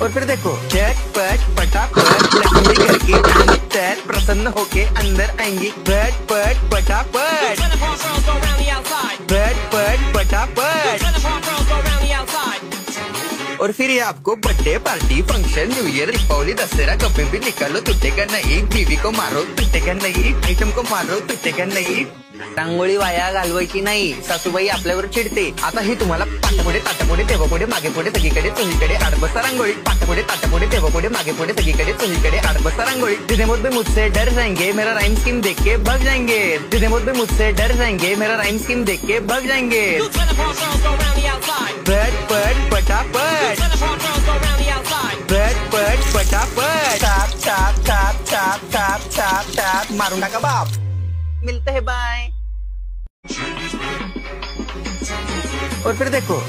और फिर देखो झटपट पटापट लक्ष्मी घर के अंदर प्रसन्न होके अंदर आएंगी। झटपट पटापट झटपट पटापट। और फिर ये आपको birthday party function new year Deepavali Dussehra कभी भी निकालो तुटेगा नहीं। बीवी को मारो तुटेगा नहीं, आयटम को मारो तुटेगा नहीं। रांगोळी वाया घालवायची नाही, सासूबाई आपल्यावर चिडते। आता ही तुम्हाला पाठपुढे ताटापुढे देवापुढे मागे पुढे सगळीकडे चोहीकडे आडबसा रांगोळी। पाठपुढे ताटापुढे देवापुढे मागे पुढे सगळीकडे चोहीकडे आडबसा रांगोळी। जितने मुझ पे मुझसे डर जाएंगे मेरा राइम स्कीम देख के भाग जाएंगे। जितने मुझ पे मुझसे डर जाएंगे मेरा राइम स्कीम देख के भाग जाएंगे। झटपट पटापट झटपट पटापट टाप टाप टाप टाप टाप टाप टाप मारून टाका बाप। मिलते हैं बाय। और फिर देखो